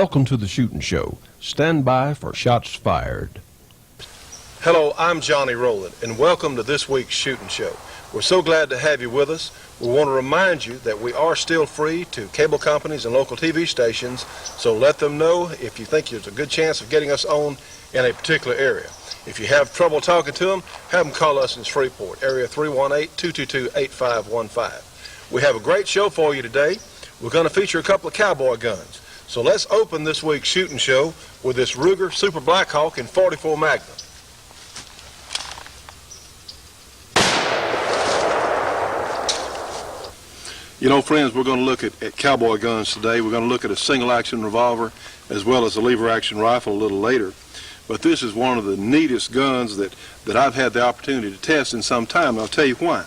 Welcome to the Shootin' Show. Stand by for shots fired. Hello, I'm Johnny Rowland, and welcome to this week's Shootin' Show. We're so glad to have you with us. We want to remind you that we are still free to cable companies and local TV stations, so let them know if you think there's a good chance of getting us on in a particular area. If you have trouble talking to them, have them call us in Shreveport, area 318-222-8515. We have a great show for you today. We're going to feature a couple of cowboy guns. So let's open this week's Shootin' Show with this Ruger Super Blackhawk in .44 Magnum. You know, friends, we're going to look at cowboy guns today. We're going to look at a single-action revolver as well as a lever-action rifle a little later. But this is one of the neatest guns that I've had the opportunity to test in some time, and I'll tell you why.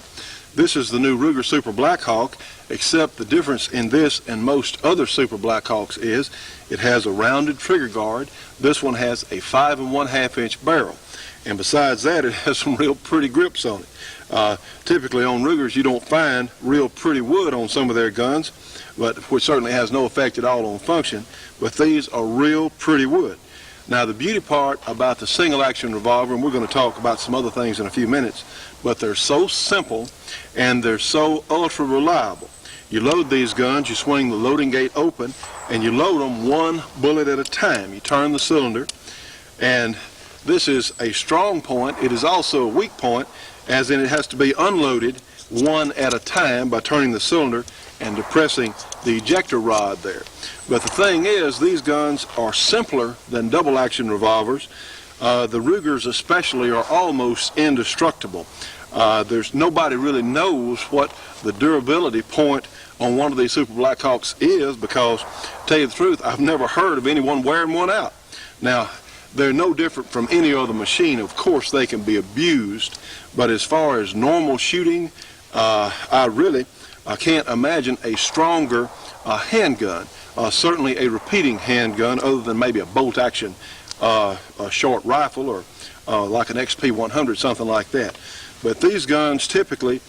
This is the new Ruger Super Blackhawk, except the difference in this and most other Super Blackhawks is it has a rounded trigger guard. This one has a 5 1/2 inch barrel. And besides that, it has some real pretty grips on it. Typically on Rugers, you don't find real pretty wood on some of their guns, which certainly has no effect at all on function, but these are real pretty wood. Now, the beauty part about the single-action revolver, and we're going to talk about some other things in a few minutes, but they're so simple and they're so ultra-reliable. You load these guns, you swing the loading gate open, and you load them one bullet at a time. You turn the cylinder, and this is a strong point. It is also a weak point, as in it has to be unloaded one at a time by turning the cylinder and depressing the ejector rod there. But the thing is, these guns are simpler than double-action revolvers. The Rugers especially are almost indestructible. There's nobody really knows what the durability point on one of these Super Blackhawks is, because, to tell you the truth, I've never heard of anyone wearing one out. Now, they're no different from any other machine. Of course, they can be abused, but as far as normal shooting, I can't imagine a stronger handgun. Certainly a repeating handgun, other than maybe a bolt-action short rifle or like an XP100, something like that. But these guns typically,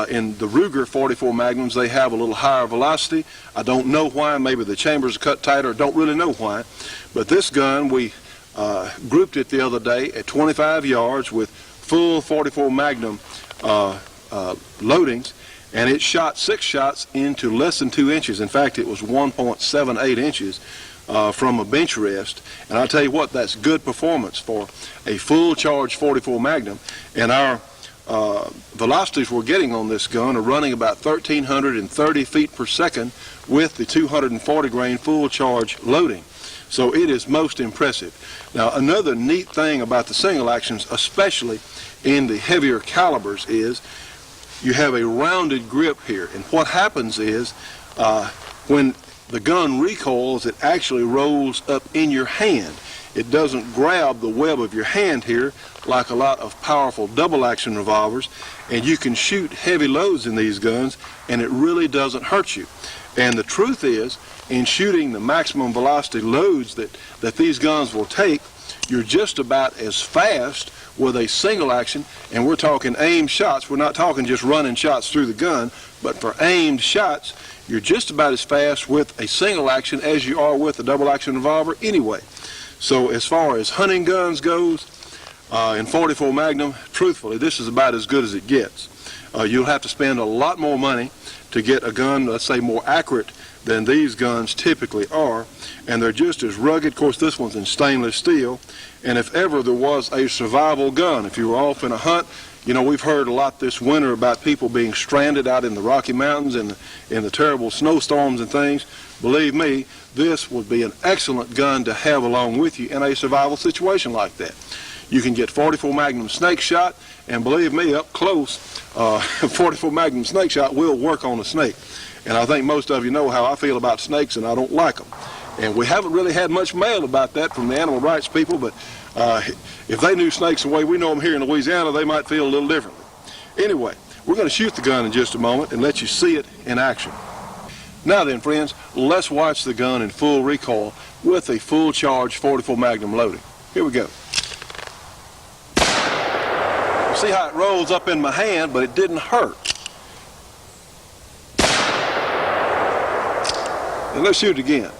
in the Ruger .44 Magnums, they have a little higher velocity. I don't know why. Maybe the chambers are cut tighter. Don't really know why. But this gun, we grouped it the other day at 25 yards with full .44 Magnum loadings, and it shot 6 shots into less than 2 inches. In fact, it was 1.78 inches from a bench rest. And I'll tell you what, that's good performance for a full charge .44 Magnum. And our velocities we're getting on this gun are running about 1,330 feet per second with the 240 grain full charge loading. So it is most impressive. Now, another neat thing about the single actions, especially in the heavier calibers, is you have a rounded grip here. And what happens is when the gun recoils, it actually rolls up in your hand. It doesn't grab the web of your hand here like a lot of powerful double-action revolvers, and you can shoot heavy loads in these guns, and it really doesn't hurt you. And the truth is, in shooting the maximum velocity loads that these guns will take, you're just about as fast with a single action, and we're talking aimed shots. We're not talking just running shots through the gun, but for aimed shots, you're just about as fast with a single action as you are with a double action revolver anyway. So as far as hunting guns goes, in .44 Magnum, truthfully, this is about as good as it gets. You'll have to spend a lot more money to get a gun, let's say, more accurate than these guns typically are, and they're just as rugged. Of course, this one's in stainless steel, and if ever there was a survival gun, if you were off in a hunt, you know, we've heard a lot this winter about people being stranded out in the Rocky Mountains and in the terrible snowstorms and things. Believe me, this would be an excellent gun to have along with you in a survival situation like that. You can get .44 Magnum snake shot, and believe me, up close, .44 Magnum snake shot will work on a snake. And I think most of you know how I feel about snakes, and I don't like them. And we haven't really had much mail about that from the animal rights people, but if they knew snakes the way we know them here in Louisiana, they might feel a little differently. Anyway, we're going to shoot the gun in just a moment and let you see it in action. Now then, friends, let's watch the gun in full recoil with a full charge .44 Magnum loading. Here we go. You see how it rolls up in my hand, but it didn't hurt. And let's shoot it again.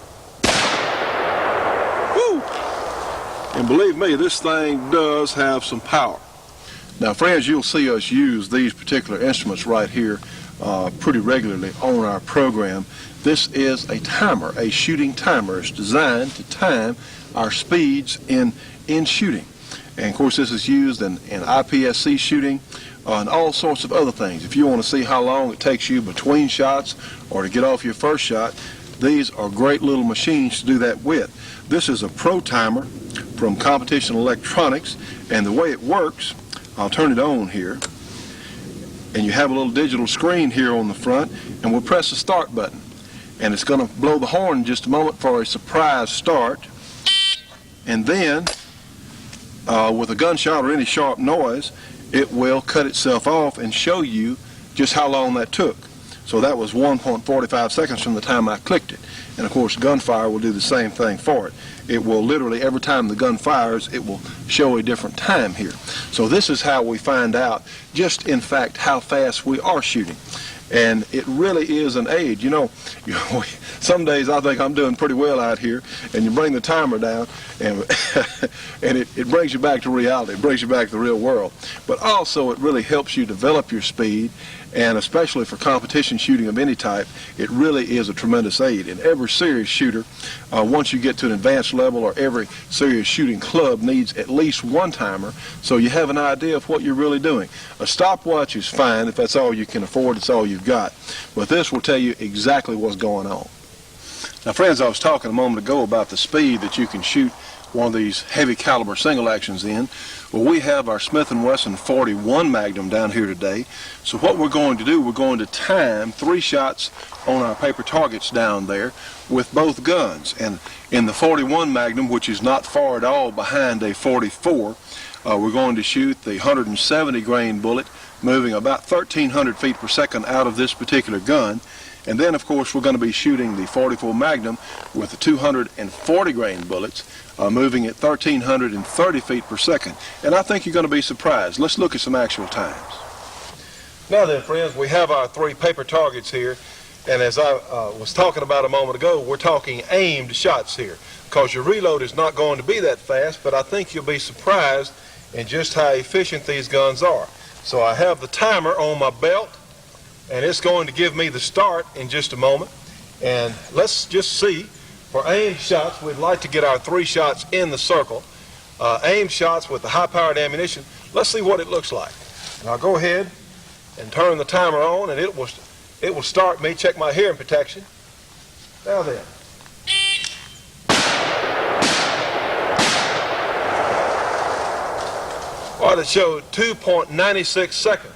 believe me, this thing does have some power. Now, friends, you'll see us use these particular instruments right here pretty regularly on our program. This is a timer, a shooting timer. It's designed to time our speeds in shooting. And of course, this is used in IPSC shooting and all sorts of other things. If you want to see how long it takes you between shots or to get off your first shot, these are great little machines to do that with. This is a Pro Timer from Competition Electronics, and the way it works, I'll turn it on here, and you have a little digital screen here on the front, and we'll press the start button. And it's going to blow the horn in just a moment for a surprise start. And then, with a gunshot or any sharp noise, it will cut itself off and show you just how long that took. So that was 1.45 seconds from the time I clicked it. And of course, gunfire will do the same thing for it. It will literally, every time the gun fires, it will show a different time here. So this is how we find out just, in fact, how fast we are shooting. And it really is an aid. You know, some days I think I'm doing pretty well out here, and you bring the timer down, and it brings you back to reality. It brings you back to the real world. But also, it really helps you develop your speed, and especially for competition shooting of any type, it really is a tremendous aid. And every serious shooter, once you get to an advanced level, or every serious shooting club needs at least one timer, so you have an idea of what you're really doing. A stopwatch is fine if that's all you can afford, it's all you've got. But this will tell you exactly what's going on. Now, friends, I was talking a moment ago about the speed that you can shoot one of these heavy caliber single actions in. Well, we have our Smith & Wesson 41 Magnum down here today. So what we're going to do, we're going to time 3 shots on our paper targets down there with both guns. And in the 41 Magnum, which is not far at all behind a 44, we're going to shoot the 170 grain bullet, moving about 1,300 feet per second out of this particular gun. And then, of course, we're going to be shooting the 44 Magnum with the 240 grain bullets, moving at 1,330 feet per second. And I think you're going to be surprised. Let's look at some actual times. Now then, friends, we have our 3 paper targets here. And as I was talking about a moment ago, we're talking aimed shots here, because your reload is not going to be that fast, but I think you'll be surprised in just how efficient these guns are. So I have the timer on my belt, and it's going to give me the start in just a moment. And let's just see, for aimed shots, we'd like to get our 3 shots in the circle. Aimed shots with the high-powered ammunition, let's see what it looks like. And I'll go ahead and turn the timer on, and it will start me. Check my hearing protection. Now then. Well, it showed 2.96 seconds.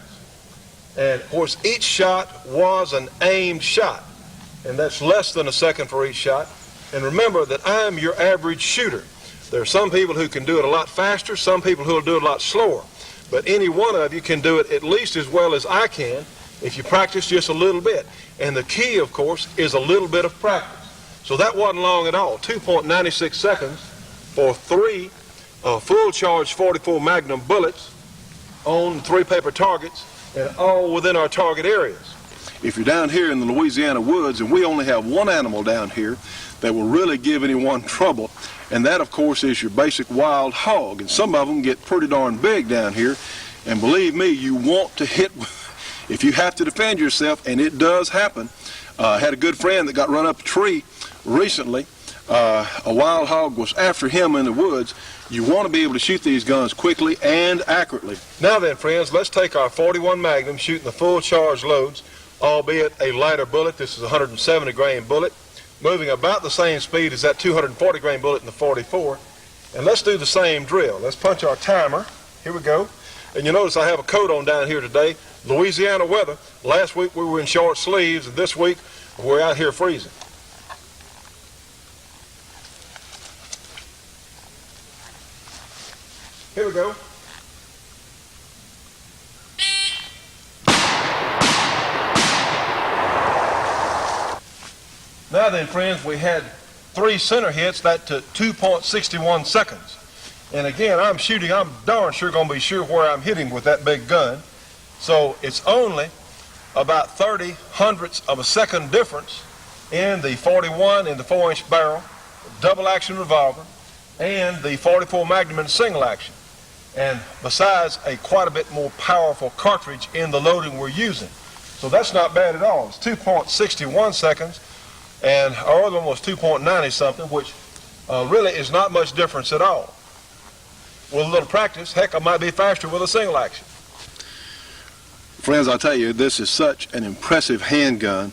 And of course, each shot was an aimed shot. And that's less than a second for each shot. And remember that I'm your average shooter. There are some people who can do it a lot faster, some people who will do it a lot slower. But any one of you can do it at least as well as I can if you practice just a little bit. And the key, of course, is a little bit of practice. So that wasn't long at all. 2.96 seconds for 3 full charge 44 Magnum bullets on 3 paper targets, and all within our target areas. If you're down here in the Louisiana woods, and we only have one animal down here that will really give anyone trouble, and that, of course, is your basic wild hog. And some of them get pretty darn big down here, and believe me, you want to hit if you have to defend yourself, and it does happen. I had a good friend that got run up a tree recently. A wild hog was after him in the woods. You want to be able to shoot these guns quickly and accurately. Now then, friends, let's take our 41 Magnum, shooting the full charge loads, albeit a lighter bullet. This is a 170 grain bullet, moving about the same speed as that 240 grain bullet in the 44. And let's do the same drill. Let's punch our timer. Here we go. And you notice I have a coat on down here today. Louisiana weather. Last week we were in short sleeves, and this week we're out here freezing. Here we go. Now then, friends, we had 3 center hits. That took 2.61 seconds. And again, I'm darn sure going to be sure where I'm hitting with that big gun. So it's only about 30 hundredths of a second difference in the 41 in the 4-inch barrel, double action revolver, and the 44 Magnum in single action. And besides, quite a bit more powerful cartridge in the loading we're using. So that's not bad at all. It's 2.61 seconds, and our other one was 2.90 something, which really is not much difference at all. With a little practice, heck, I might be faster with a single action. Friends, I tell you, this is such an impressive handgun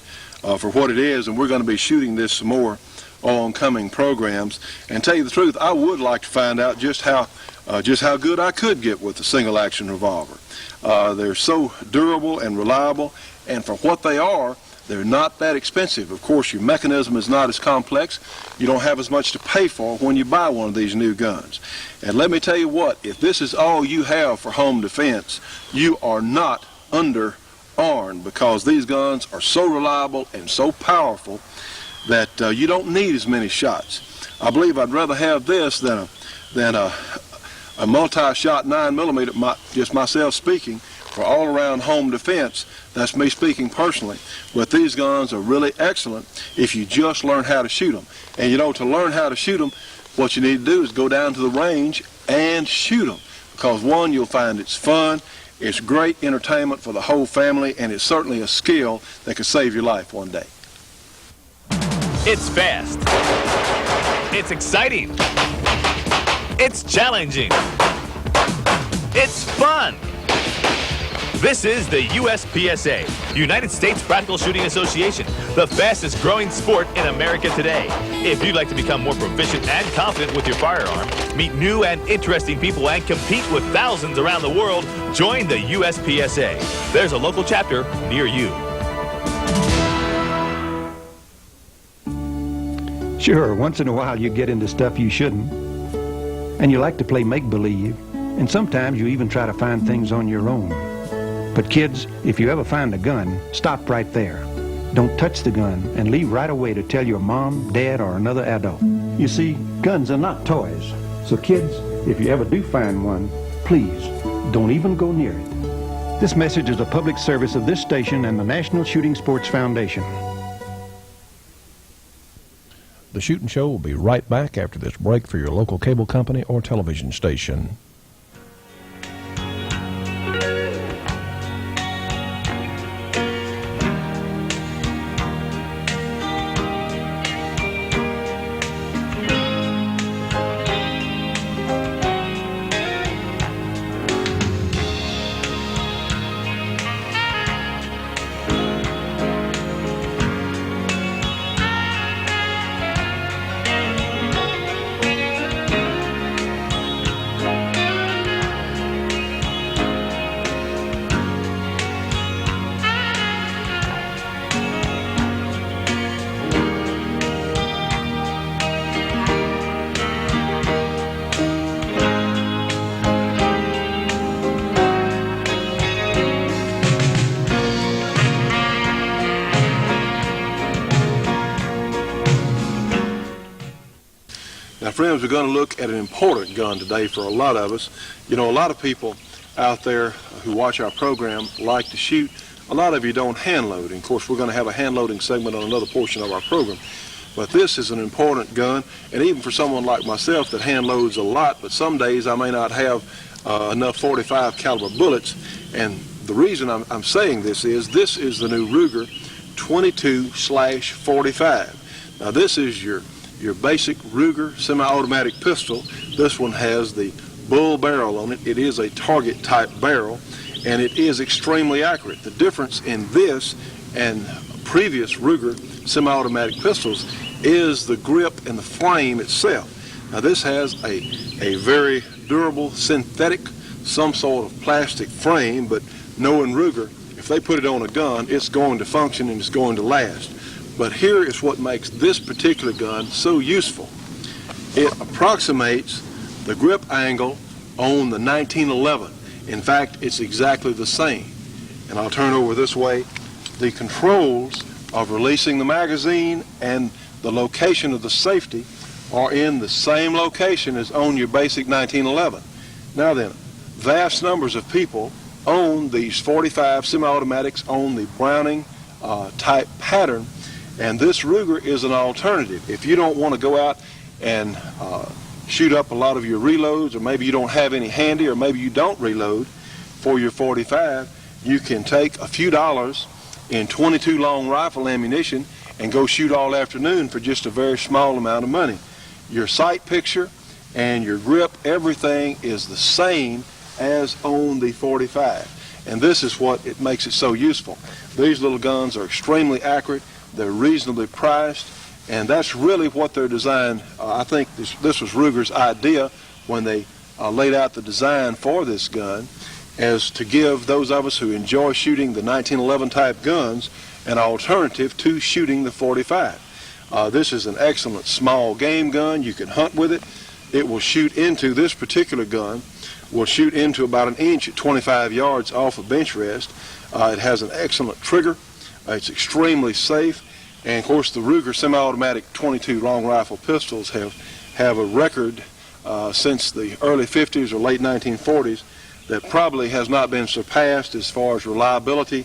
for what it is, and we're going to be shooting this some more on coming programs. And tell you the truth, I would like to find out just how good I could get with a single action revolver. They're so durable and reliable, and for what they are, they're not that expensive. Of course, your mechanism is not as complex. You don't have as much to pay for when you buy one of these new guns. And let me tell you what, if this is all you have for home defense, you are not underarmed, because these guns are so reliable and so powerful that you don't need as many shots. I believe I'd rather have this than a multi-shot 9mm, just myself speaking, for all-around home defense. That's me speaking personally. But these guns are really excellent if you just learn how to shoot them. And you know, to learn how to shoot them, what you need to do is go down to the range and shoot them. Because one, you'll find it's fun, it's great entertainment for the whole family, and it's certainly a skill that could save your life one day. It's fast. It's exciting. It's challenging. It's fun. This is the USPSA, United States Practical Shooting Association, the fastest growing sport in America today. If you'd like to become more proficient and confident with your firearm, meet new and interesting people, and compete with thousands around the world, join the USPSA. There's a local chapter near you. Sure, once in a while you get into stuff you shouldn't. And you like to play make-believe, and sometimes you even try to find things on your own. But kids, if you ever find a gun, stop right there. Don't touch the gun, and leave right away to tell your mom, dad, or another adult. You see, guns are not toys. So kids, if you ever do find one, please, don't even go near it. This message is a public service of this station and the National Shooting Sports Foundation. The Shootin' Show will be right back after this break for your local cable company or television station. Now, friends, we're going to look at an important gun today for a lot of us. You know, a lot of people out there who watch our program like to shoot. A lot of you don't hand load. And of course, we're going to have a hand loading segment on another portion of our program. But this is an important gun, and even for someone like myself that hand loads a lot, but some days I may not have enough 45 caliber bullets. And the reason I'm saying this is the new Ruger 22/45. Now, this is your basic Ruger semi-automatic pistol. This one has the bull barrel on it. It is a target type barrel, and it is extremely accurate. The difference in this and previous Ruger semi-automatic pistols is the grip and the frame itself. Now, this has a very durable synthetic, some sort of plastic frame, but knowing Ruger, if they put it on a gun, it's going to function and it's going to last. But here is what makes this particular gun so useful. It approximates the grip angle on the 1911. In fact, it's exactly the same. And I'll turn over this way. The controls of releasing the magazine and the location of the safety are in the same location as on your basic 1911. Now then, vast numbers of people own these 45 semi-automatics on the Browning type pattern, and this Ruger is an alternative. If you don't want to go out and shoot up a lot of your reloads, or maybe you don't have any handy, or maybe you don't reload for your 45, you can take a few dollars in 22 long rifle ammunition and go shoot all afternoon for just a very small amount of money. Your sight picture and your grip, everything is the same as on the 45. And this is what it makes it so useful. These little guns are extremely accurate, they're reasonably priced, and that's really what they're designed. I think this was Ruger's idea when they laid out the design for this gun, as to give those of us who enjoy shooting the 1911 type guns an alternative to shooting the 45. This is an excellent small game gun. You can hunt with it. It will shoot into, this particular gun will shoot into about an inch at 25 yards off a bench rest. It has an excellent trigger. It's extremely safe. And of course the Ruger semi-automatic 22 long rifle pistols have a record since the early 50s or late 1940s that probably has not been surpassed as far as reliability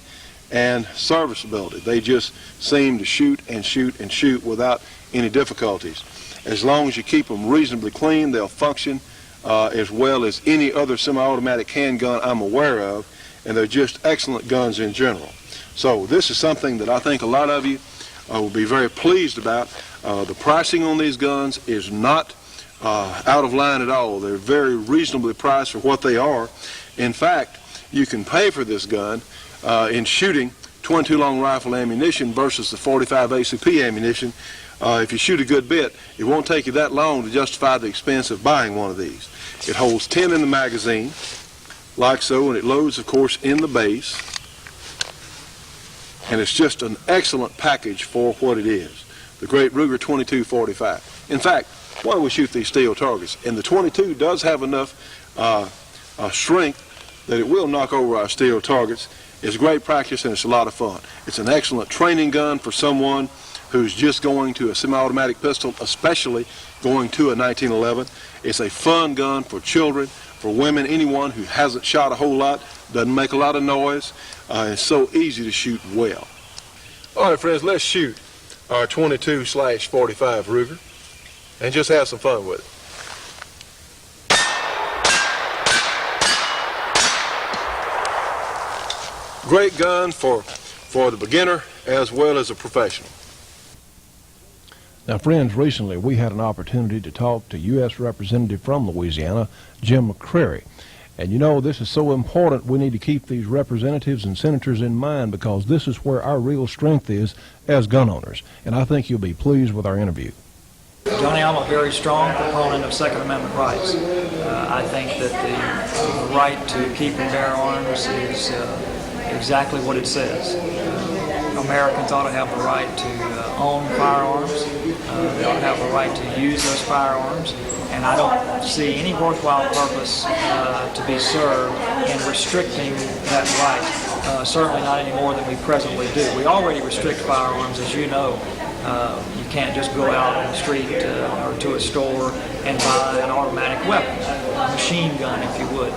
and serviceability. They just seem to shoot and shoot and shoot without any difficulties. As long as you keep them reasonably clean, they'll function as well as any other semi-automatic handgun I'm aware of, and they're just excellent guns in general. So this is something that I think a lot of you will be very pleased about. The pricing on these guns is not out of line at all. They're very reasonably priced for what they are. In fact, you can pay for this gun in shooting 22 long rifle ammunition versus the 45 ACP ammunition. If you shoot a good bit, it won't take you that long to justify the expense of buying one of these. It holds 10 in the magazine, like so, and it loads, of course, in the base. And it's just an excellent package for what it is, the great Ruger 2245. In fact, why don't we shoot these steel targets? And the 22 does have enough strength that it will knock over our steel targets. It's great practice and it's a lot of fun. It's an excellent training gun for someone who's just going to a semi-automatic pistol, especially going to a 1911. It's a fun gun for children, for women, anyone who hasn't shot a whole lot, doesn't make a lot of noise. It's so easy to shoot well. All right, friends, let's shoot our 22/45 Ruger and just have some fun with it. Great gun for the beginner as well as a professional. Now, friends, recently we had an opportunity to talk to U.S. Representative from Louisiana, Jim McCrary. And you know, this is so important, we need to keep these representatives and senators in mind, because this is where our real strength is as gun owners. And I think you'll be pleased with our interview. Johnny, I'm a very strong proponent of Second Amendment rights. I think that the right to keep and bear arms is exactly what it says. Americans ought to have the right to own firearms. They ought to have the right to use those firearms. And I don't see any worthwhile purpose to be served in restricting that right, certainly not any more than we presently do. We already restrict firearms, as you know. You can't just go out on the street or to a store and buy an automatic weapon, a machine gun, if you would.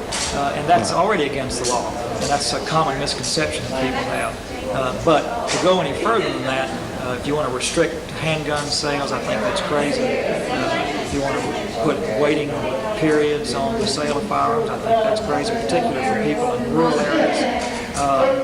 And that's already against the law. And that's a common misconception that people have. But to go any further than that, if you want to restrict handgun sales, I think that's crazy. If you want to put waiting periods on the sale of firearms, I think that's crazy, particularly for people in rural areas.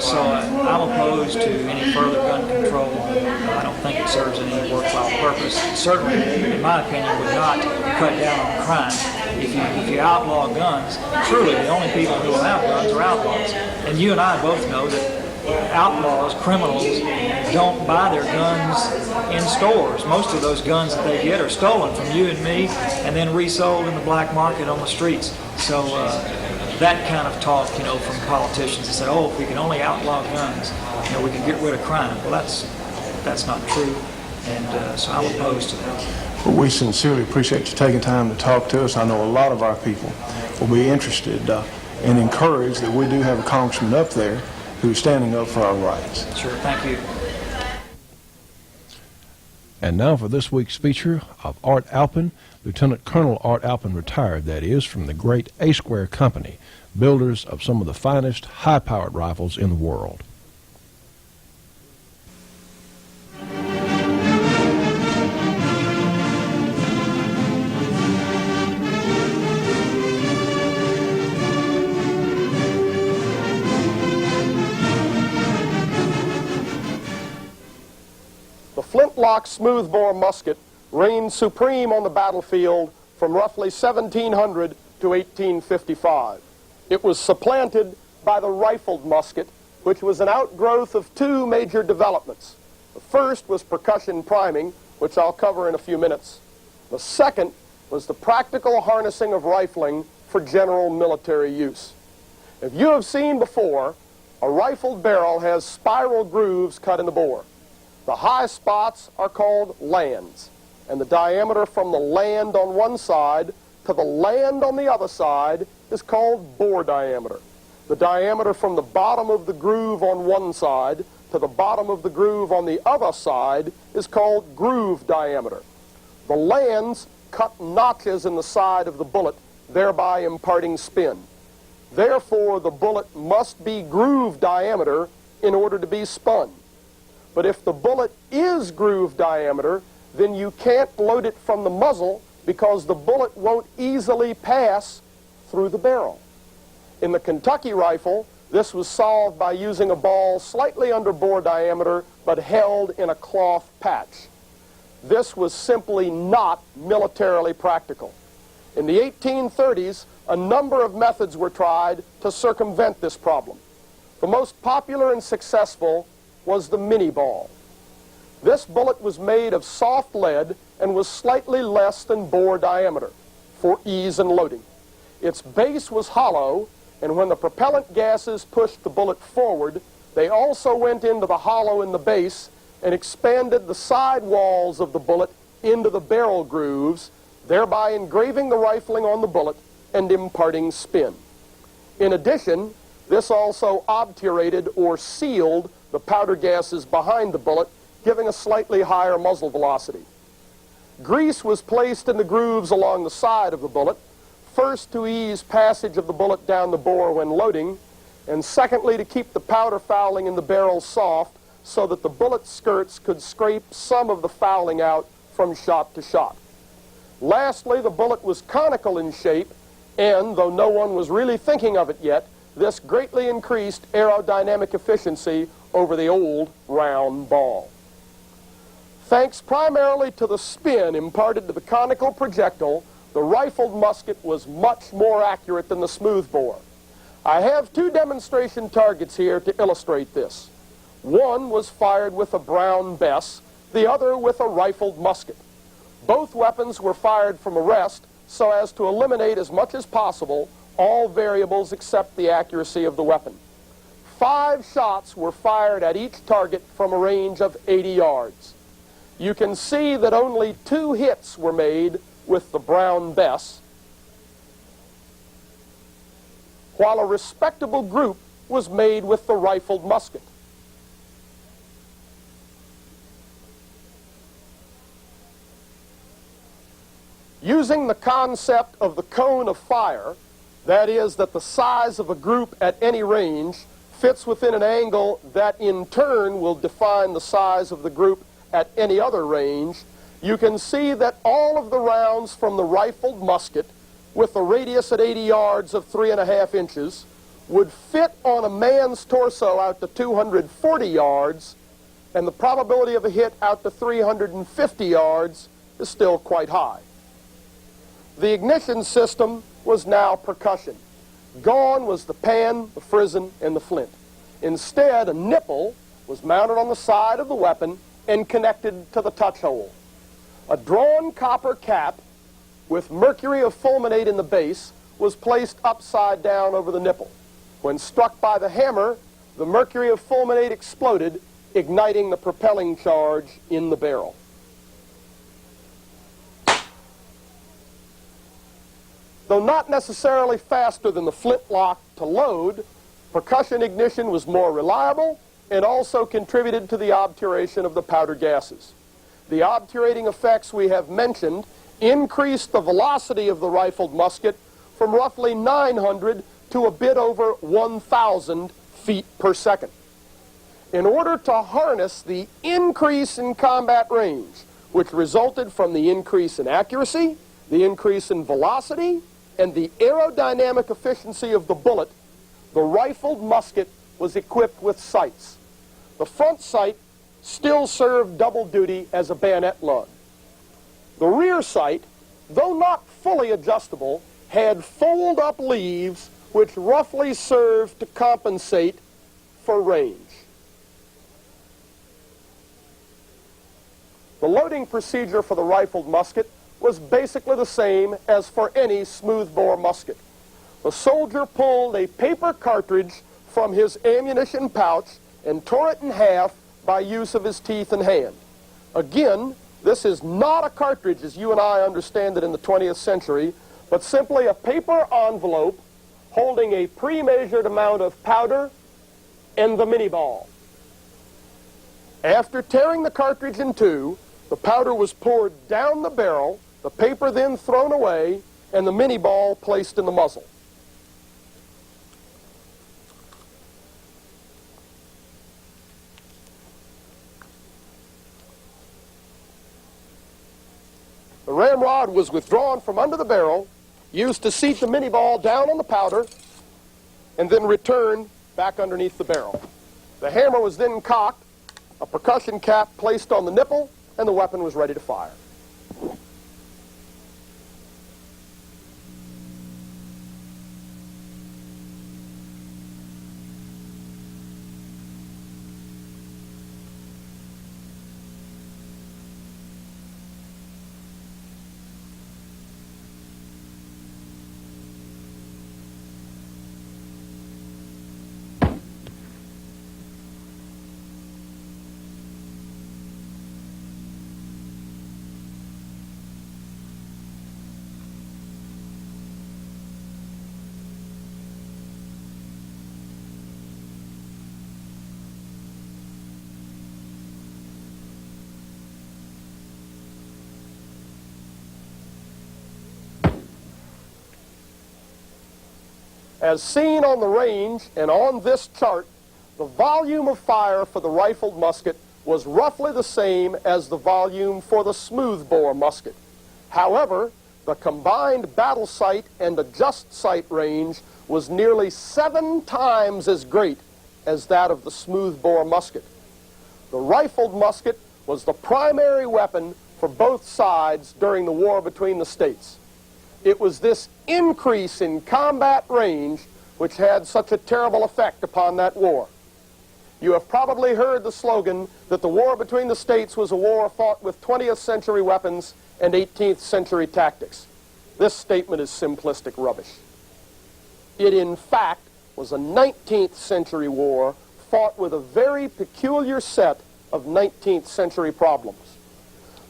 So I'm opposed to any further gun control. I don't think it serves any worthwhile purpose. It certainly, in my opinion, would not cut down on crime. If you outlaw guns, truly the only people who will have guns are outlaws. And you and I both know that outlaws, criminals, don't buy their guns in stores. Most of those guns that they get are stolen from you and me and then resold in the black market on the streets. So that kind of talk, from politicians that say, oh, if we can only outlaw guns, we can get rid of crime. Well, that's not true, and so I'm opposed to that. Well, we sincerely appreciate you taking time to talk to us. I know a lot of our people will be interested and encouraged that we do have a congressman up there who's standing up for our rights. Sure, thank you. And now for this week's feature of Art Alphin, Lieutenant Colonel Art Alphin, retired, that is, from the great A-Square Company, builders of some of the finest high-powered rifles in the world. flintlock smoothbore musket reigned supreme on the battlefield from roughly 1700 to 1855. It was supplanted by the rifled musket, which was an outgrowth of two major developments. The first was percussion priming, which I'll cover in a few minutes. The second was the practical harnessing of rifling for general military use. If you have seen before, a rifled barrel has spiral grooves cut in the bore. The high spots are called lands, and the diameter from the land on one side to the land on the other side is called bore diameter. The diameter from the bottom of the groove on one side to the bottom of the groove on the other side is called groove diameter. The lands cut notches in the side of the bullet, thereby imparting spin. Therefore, the bullet must be groove diameter in order to be spun. But if the bullet is groove diameter, then you can't load it from the muzzle because the bullet won't easily pass through the barrel. In the Kentucky rifle, this was solved by using a ball slightly under bore diameter but held in a cloth patch. This was simply not militarily practical. In the 1830s, a number of methods were tried to circumvent this problem. The most popular and successful was the mini ball. This bullet was made of soft lead and was slightly less than bore diameter for ease in loading. Its base was hollow, and when the propellant gases pushed the bullet forward, they also went into the hollow in the base and expanded the side walls of the bullet into the barrel grooves, thereby engraving the rifling on the bullet and imparting spin. In addition, this also obturated or sealed the powder gases behind the bullet, giving a slightly higher muzzle velocity. Grease was placed in the grooves along the side of the bullet, first to ease passage of the bullet down the bore when loading, and secondly to keep the powder fouling in the barrel soft so that the bullet skirts could scrape some of the fouling out from shot to shot. Lastly, the bullet was conical in shape, and though no one was really thinking of it yet, this greatly increased aerodynamic efficiency over the old round ball. Thanks primarily to the spin imparted to the conical projectile, the rifled musket was much more accurate than the smoothbore. I have two demonstration targets here to illustrate this. One was fired with a Brown Bess, the other with a rifled musket. Both weapons were fired from a rest so as to eliminate as much as possible all variables except the accuracy of the weapon. 5 shots were fired at each target from a range of 80 yards. You can see that only 2 hits were made with the Brown Bess, while a respectable group was made with the rifled musket. Using the concept of the cone of fire, that is, that the size of a group at any range fits within an angle that in turn will define the size of the group at any other range, you can see that all of the rounds from the rifled musket with a radius at 80 yards of 3.5 inches would fit on a man's torso out to 240 yards, and the probability of a hit out to 350 yards is still quite high. The ignition system was now percussion. Gone was the pan, the frizzen, and the flint. Instead, a nipple was mounted on the side of the weapon and connected to the touch hole. A drawn copper cap with mercury of fulminate in the base was placed upside down over the nipple. When struck by the hammer, the mercury of fulminate exploded, igniting the propelling charge in the barrel. Though not necessarily faster than the flintlock to load, percussion ignition was more reliable and also contributed to the obturation of the powder gases. The obturating effects we have mentioned increased the velocity of the rifled musket from roughly 900 to a bit over 1,000 feet per second. In order to harness the increase in combat range, which resulted from the increase in accuracy, the increase in velocity, and the aerodynamic efficiency of the bullet, the rifled musket was equipped with sights. The front sight still served double duty as a bayonet lug. The rear sight, though not fully adjustable, had fold-up leaves which roughly served to compensate for range. The loading procedure for the rifled musket was basically the same as for any smoothbore musket. The soldier pulled a paper cartridge from his ammunition pouch and tore it in half by use of his teeth and hand. Again, this is not a cartridge as you and I understand it in the 20th century, but simply a paper envelope holding a pre-measured amount of powder and the mini ball. After tearing the cartridge in two, the powder was poured down the barrel, the paper then thrown away, and the mini ball placed in the muzzle. The ramrod was withdrawn from under the barrel, used to seat the mini ball down on the powder, and then returned back underneath the barrel. The hammer was then cocked, a percussion cap placed on the nipple, and the weapon was ready to fire. As seen on the range and on this chart, the volume of fire for the rifled musket was roughly the same as the volume for the smoothbore musket. However, the combined battle sight and adjust sight range was nearly 7 times as great as that of the smoothbore musket. The rifled musket was the primary weapon for both sides during the war between the states. It was this increase in combat range which had such a terrible effect upon that war. You have probably heard the slogan that the war between the states was a war fought with 20th century weapons and 18th century tactics. This statement is simplistic rubbish. It, in fact, was a 19th century war fought with a very peculiar set of 19th century problems.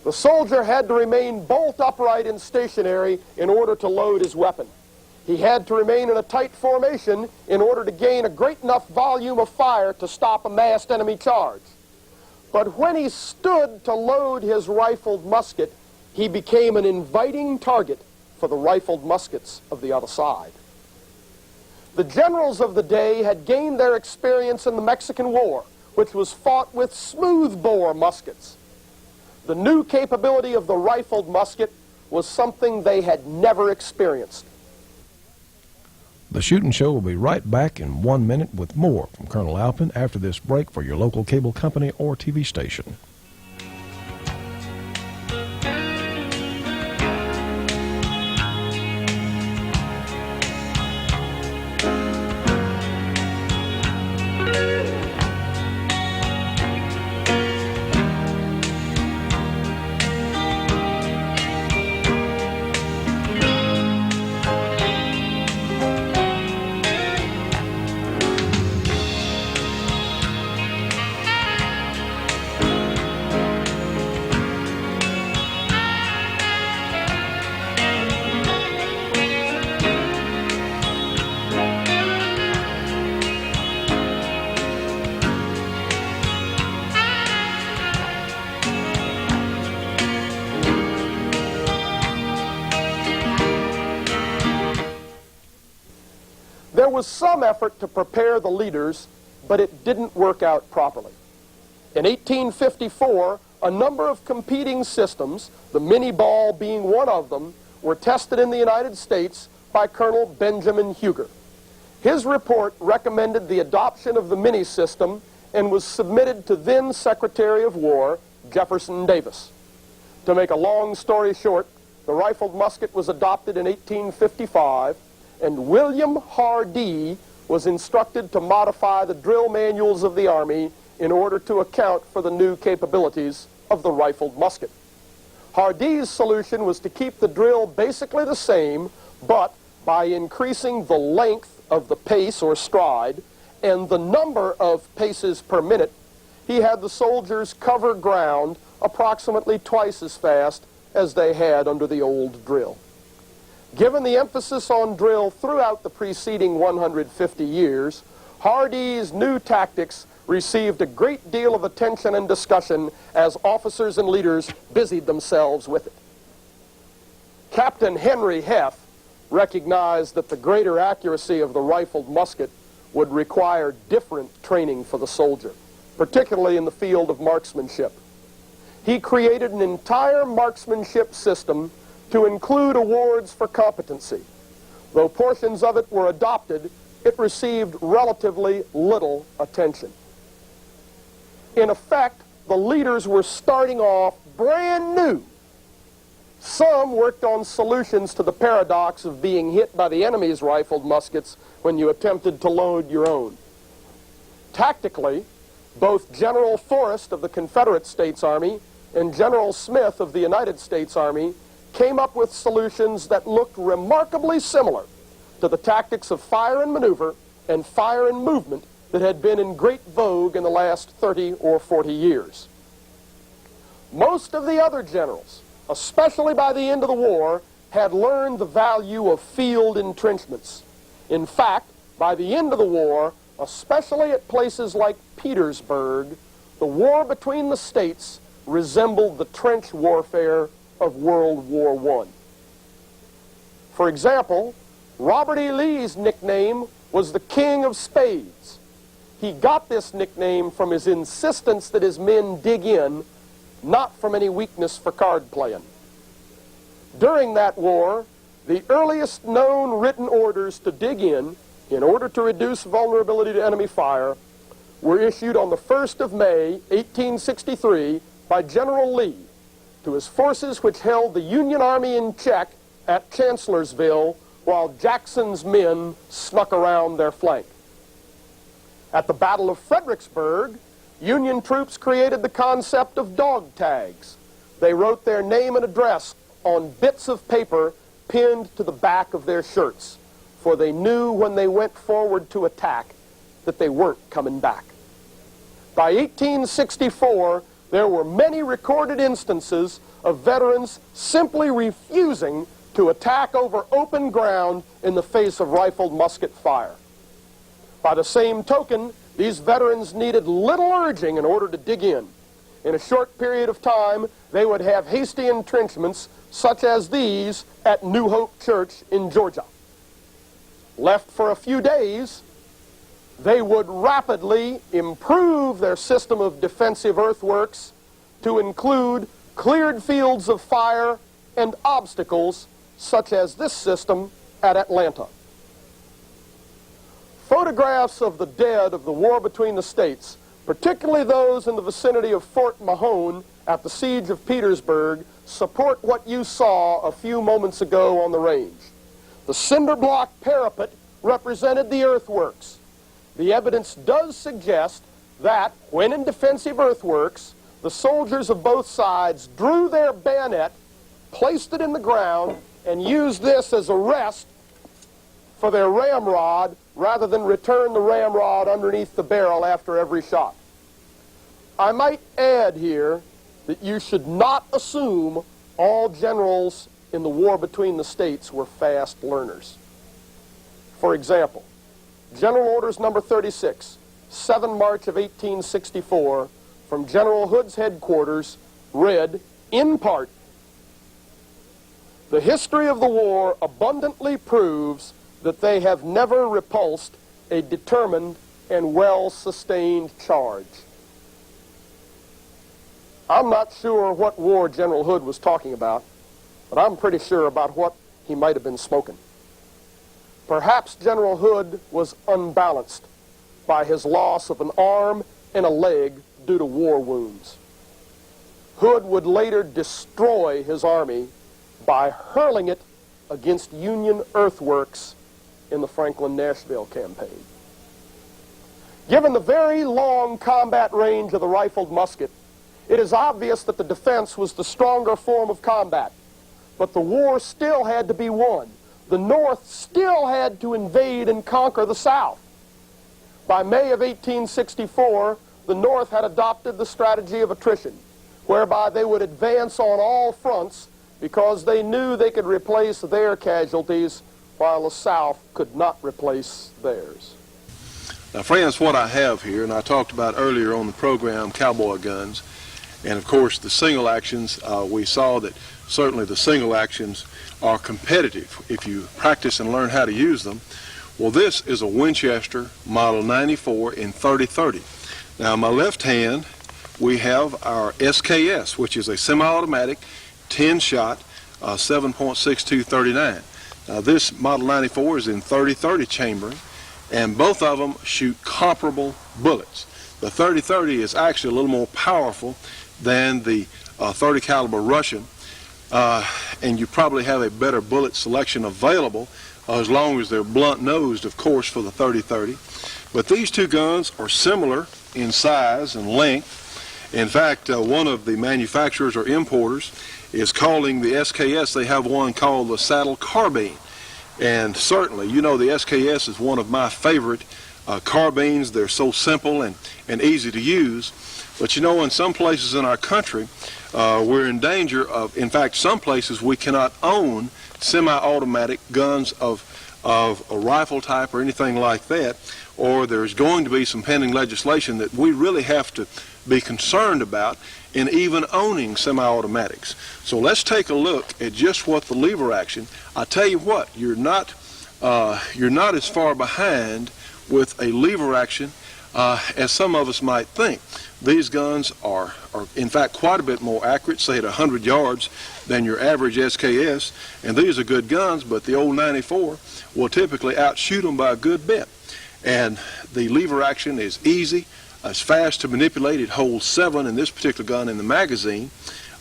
The soldier had to remain bolt upright and stationary in order to load his weapon. He had to remain in a tight formation in order to gain a great enough volume of fire to stop a massed enemy charge. But when he stood to load his rifled musket, he became an inviting target for the rifled muskets of the other side. The generals of the day had gained their experience in the Mexican War, which was fought with smoothbore muskets. The new capability of the rifled musket was something they had never experienced. The Shootin' Show will be right back in 1 minute with more from Colonel Alphin after this break for your local cable company or TV station. There was some effort to prepare the leaders, but it didn't work out properly. In 1854, a number of competing systems, the mini ball being one of them, were tested in the United States by Colonel Benjamin Huger. His report recommended the adoption of the mini system and was submitted to then Secretary of War Jefferson Davis. To make a long story short, the rifled musket was adopted in 1855, and William Hardee was instructed to modify the drill manuals of the Army in order to account for the new capabilities of the rifled musket. Hardee's solution was to keep the drill basically the same, but by increasing the length of the pace or stride and the number of paces per minute, he had the soldiers cover ground approximately twice as fast as they had under the old drill. Given the emphasis on drill throughout the preceding 150 years, Hardee's new tactics received a great deal of attention and discussion as officers and leaders busied themselves with it. Captain Henry Heff recognized that the greater accuracy of the rifled musket would require different training for the soldier, particularly in the field of marksmanship. He created an entire marksmanship system to include awards for competency. Though portions of it were adopted, it received relatively little attention. In effect, the leaders were starting off brand new. Some worked on solutions to the paradox of being hit by the enemy's rifled muskets when you attempted to load your own. Tactically, both General Forrest of the Confederate States Army and General Smith of the United States Army came up with solutions that looked remarkably similar to the tactics of fire and maneuver and fire and movement that had been in great vogue in the last 30 or 40 years. Most of the other generals, especially by the end of the war, had learned the value of field entrenchments. In fact, by the end of the war, especially at places like Petersburg, the war between the states resembled the trench warfare of World War I. For example, Robert E. Lee's nickname was the King of Spades. He got this nickname from his insistence that his men dig in, not from any weakness for card playing. During that war, the earliest known written orders to dig in order to reduce vulnerability to enemy fire, were issued on the 1st of May, 1863, by General Lee to his forces which held the Union Army in check at Chancellorsville while Jackson's men snuck around their flank. At the Battle of Fredericksburg, Union troops created the concept of dog tags. They wrote their name and address on bits of paper pinned to the back of their shirts, for they knew when they went forward to attack that they weren't coming back. By 1864, there were many recorded instances of veterans simply refusing to attack over open ground in the face of rifled musket fire. By the same token, these veterans needed little urging in order to dig in. In a short period of time, they would have hasty entrenchments such as these at New Hope Church in Georgia. Left for a few days, they would rapidly improve their system of defensive earthworks to include cleared fields of fire and obstacles such as this system at Atlanta. Photographs of the dead of the war between the states, particularly those in the vicinity of Fort Mahone at the siege of Petersburg, support what you saw a few moments ago on the range. The cinder block parapet represented the earthworks. The evidence does suggest that, when in defensive earthworks, the soldiers of both sides drew their bayonet, placed it in the ground, and used this as a rest for their ramrod rather than return the ramrod underneath the barrel after every shot. I might add here that you should not assume all generals in the war between the states were fast learners. For example, General Orders Number 36, 7 March of 1864, from General Hood's headquarters, read, in part, "The history of the war abundantly proves that they have never repulsed a determined and well-sustained charge." I'm not sure what war General Hood was talking about, but I'm pretty sure about what he might have been smoking. Perhaps General Hood was unbalanced by his loss of an arm and a leg due to war wounds. Hood would later destroy his army by hurling it against Union earthworks in the Franklin-Nashville campaign. Given the very long combat range of the rifled musket, it is obvious that the defense was the stronger form of combat. But the war still had to be won. The North still had to invade and conquer the South. By May of 1864, the North had adopted the strategy of attrition, whereby they would advance on all fronts because they knew they could replace their casualties while the South could not replace theirs. Now, friends, what I have here, and I talked about earlier on the program, cowboy guns, and of course the single actions, we saw that certainly the single actions are competitive if you practice and learn how to use them. Well, this is a Winchester Model 94 in 30-30. Now, on my left hand, we have our SKS, which is a semi-automatic 10-shot 7.6239. Now, this Model 94 is in 30-30 chambering, and both of them shoot comparable bullets. The 30-30 is actually a little more powerful than the 30 caliber Russian, and you probably have a better bullet selection available as long as they're blunt-nosed, of course, for the 30-30. But these two guns are similar in size and length. In fact, one of the manufacturers or importers is calling the SKS, they have one called the saddle carbine. And certainly, you know, the SKS is one of my favorite carbines. They're so simple and easy to use. But you know, in some places in our country, we're in danger of, in fact, some places we cannot own semi-automatic guns of a rifle type or anything like that, or there's going to be some pending legislation that we really have to be concerned about in even owning semi-automatics. So let's take a look at just what the lever action. I tell you what, you're not as far behind with a lever action as some of us might think. These guns are in fact quite a bit more accurate, say at 100 yards, than your average SKS, and these are good guns, but the old 94 will typically outshoot them by a good bit. And the lever action is easy, it's fast to manipulate. It holds 7 in this particular gun in the magazine,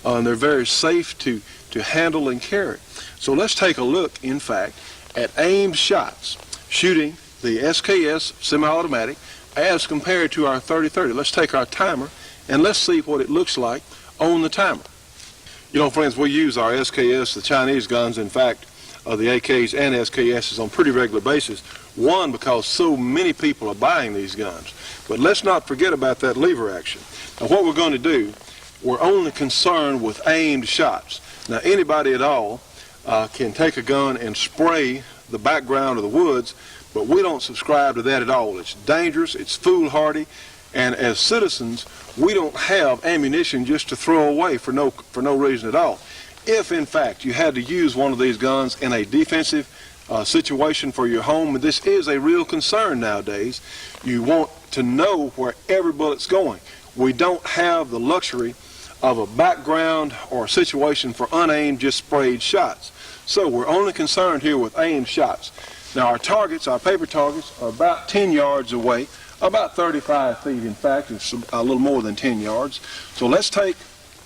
and they're very safe to handle and carry. So let's take a look, in fact, at aimed shots shooting the SKS semi-automatic as compared to our 30-30. Let's take our timer and let's see what it looks like on the timer. You know, friends, we use our SKS, the Chinese guns, in fact, the AKs and SKSs on a pretty regular basis. One, because so many people are buying these guns. But let's not forget about that lever action. Now, what we're going to do, we're only concerned with aimed shots. Now, anybody at all can take a gun and spray the background of the woods, but we don't subscribe to that at all. It's dangerous, it's foolhardy, and as citizens, we don't have ammunition just to throw away for no reason at all. If, in fact, you had to use one of these guns in a defensive situation for your home, and this is a real concern nowadays, you want to know where every bullet's going. We don't have the luxury of a background or a situation for unaimed, just sprayed shots. So we're only concerned here with aimed shots. Now, our targets, our paper targets, are about 10 yards away, about 35 feet, in fact, it's a little more than 10 yards. So let's take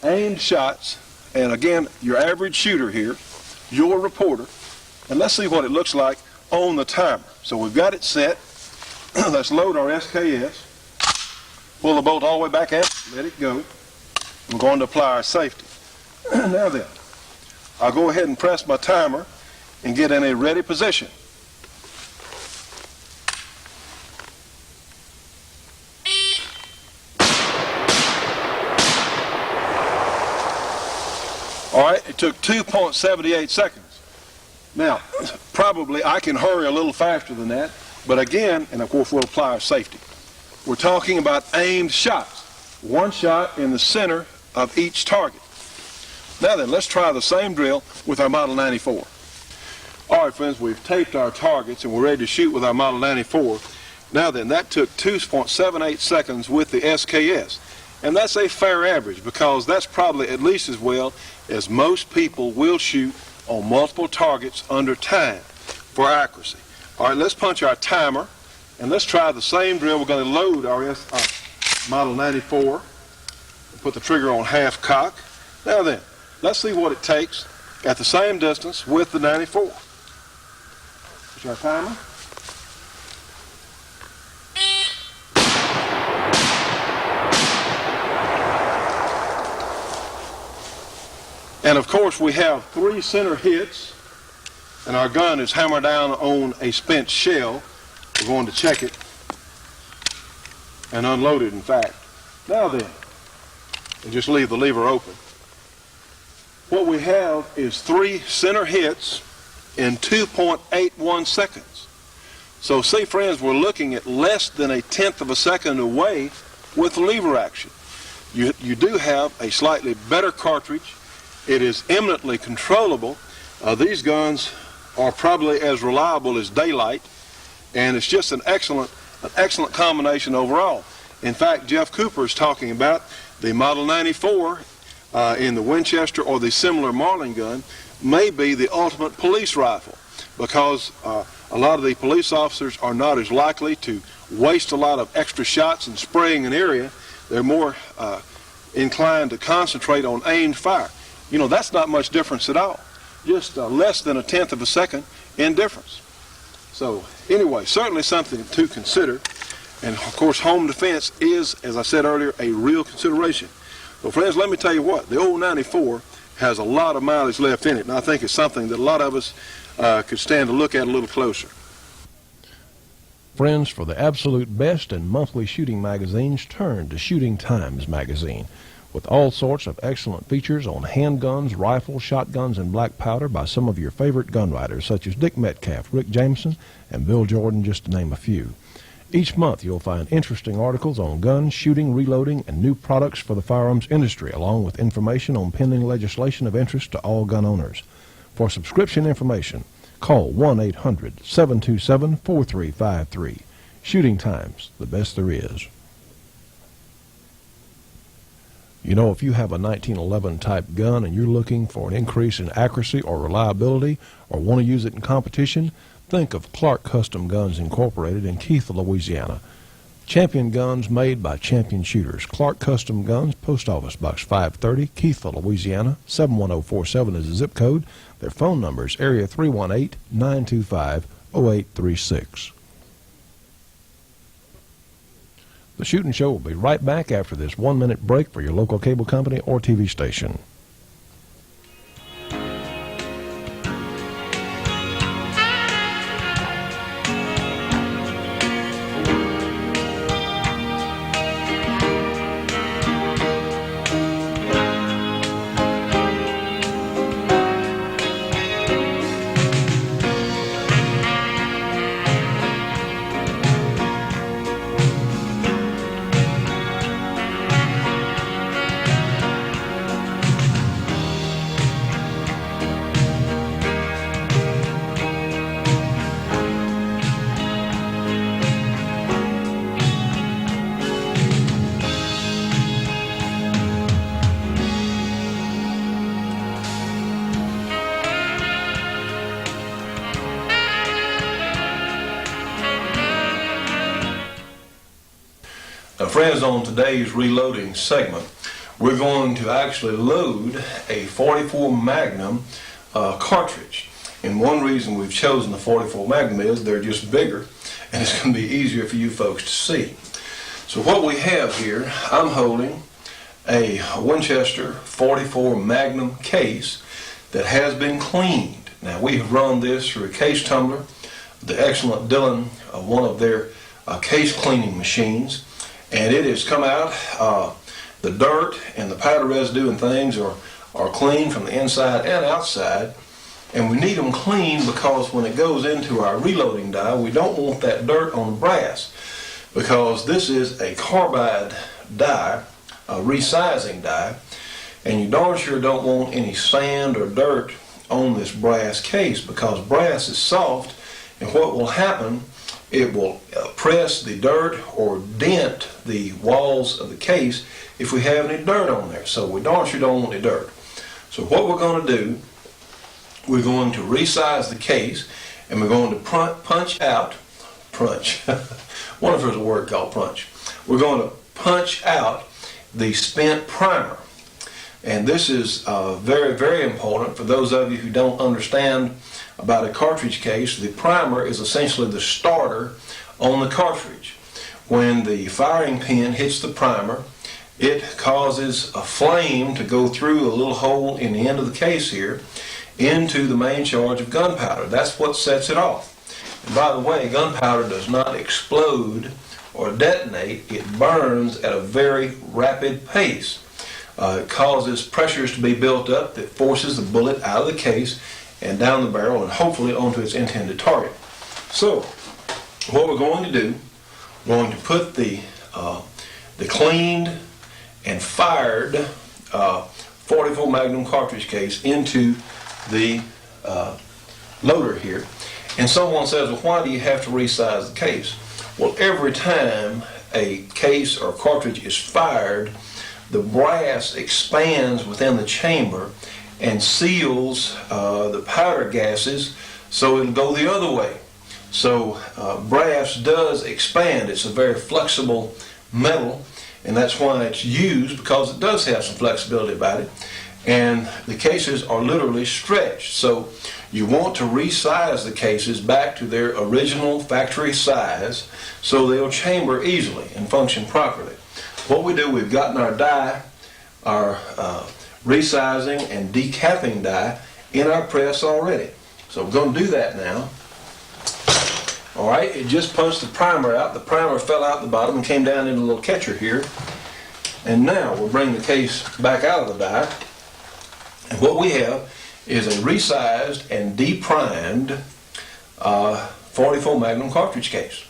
aimed shots, and again, your average shooter here, your reporter, and let's see what it looks like on the timer. So we've got it set. Let's load our SKS, pull the bolt all the way back out, let it go. I'm going to apply our safety. Now then, I'll go ahead and press my timer and get in a ready position. All right, it took 2.78 seconds. Now, probably I can hurry a little faster than that, but again, and of course we'll apply our safety. We're talking about aimed shots. One shot in the center of each target. Now then, let's try the same drill with our Model 94. All right, friends, we've taped our targets and we're ready to shoot with our Model 94. Now then, that took 2.78 seconds with the SKS. And that's a fair average because that's probably at least as well as most people will shoot on multiple targets under time for accuracy. All right, let's punch our timer and let's try the same drill. We're going to load our Model 94. Put the trigger on half cock. Now then, let's see what it takes at the same distance with the 94. Is our timer? And of course we have 3 center hits, and our gun is hammered down on a spent shell. We're going to check it and unload it, in fact. Now then, and just leave the lever open. What we have is 3 center hits in 2.81 seconds. So see, friends, we're looking at less than 1/10 of a second away with lever action. You do have a slightly better cartridge. It is eminently controllable. These guns are probably as reliable as daylight, and it's just an excellent combination overall. In fact, Jeff Cooper is talking about the Model 94 in the Winchester or the similar Marlin gun may be the ultimate police rifle, because a lot of the police officers are not as likely to waste a lot of extra shots in spraying an area. They're more inclined to concentrate on aimed fire. You know, that's not much difference at all. Just less than 1/10 of a second in difference. So anyway, certainly something to consider. And of course, home defense is, as I said earlier, a real consideration. So friends, let me tell you what, the old 94 has a lot of mileage left in it, and I think it's something that a lot of us could stand to look at a little closer. Friends, for the absolute best in monthly shooting magazines, turn to Shooting Times magazine, with all sorts of excellent features on handguns, rifles, shotguns, and black powder by some of your favorite gun writers, such as Dick Metcalf, Rick Jameson, and Bill Jordan, just to name a few. Each month you'll find interesting articles on guns, shooting, reloading, and new products for the firearms industry, along with information on pending legislation of interest to all gun owners. For subscription information, call 1-800-727-4353. Shooting Times, the best there is. You know, if you have a 1911 type gun and you're looking for an increase in accuracy or reliability, or want to use it in competition, think of Clark Custom Guns Incorporated in Keith, Louisiana. Champion guns made by champion shooters. Clark Custom Guns, Post Office Box 530, Keith, Louisiana, 71047 is the zip code. Their phone number is area 318-925-0836. The Shootin' Show will be right back after this 1-minute break for your local cable company or TV station. Now, friends, on today's reloading segment, we're going to actually load a 44 Magnum cartridge. And one reason we've chosen the 44 Magnum is they're just bigger, and it's going to be easier for you folks to see. So what we have here, I'm holding a Winchester 44 Magnum case that has been cleaned. Now, we have run this through a case tumbler, the excellent Dillon, one of their case cleaning machines, and it has come out. The dirt and the powder residue and things are clean from the inside and outside, and we need them clean because when it goes into our reloading die, we don't want that dirt on the brass, because this is a carbide die, a resizing die, and you darn sure don't want any sand or dirt on this brass case, because brass is soft, and what will happen, it will press the dirt or dent the walls of the case if we have any dirt on there. So we darn sure don't want any dirt. So what we're going to do, we're going to resize the case, and we're going to punch. Wonder if there's a word called punch. We're going to punch out the spent primer. And this is very, very important for those of you who don't understand about a cartridge case. The primer is essentially the starter on the cartridge. When the firing pin hits the primer, it causes a flame to go through a little hole in the end of the case here into the main charge of gunpowder. That's what sets it off. And by the way, gunpowder does not explode or detonate. It burns at a very rapid pace. It causes pressures to be built up that forces the bullet out of the case and down the barrel and hopefully onto its intended target. So what we're going to do, we're going to put the cleaned and fired 44 Magnum cartridge case into the loader here. And someone says, well, why do you have to resize the case? Well, every time a case or cartridge is fired, the brass expands within the chamber and seals the powder gases so it'll go the other way. So brass does expand. It's a very flexible metal, and that's why it's used, because it does have some flexibility about it. And the cases are literally stretched. So you want to resize the cases back to their original factory size so they'll chamber easily and function properly. What we do, we've gotten our die, our resizing and decapping die in our press already. So we're going to do that now. All right, it just punched the primer out. The primer fell out the bottom and came down in a little catcher here. And now we'll bring the case back out of the die. And what we have is a resized and deprimed 44 Magnum cartridge case.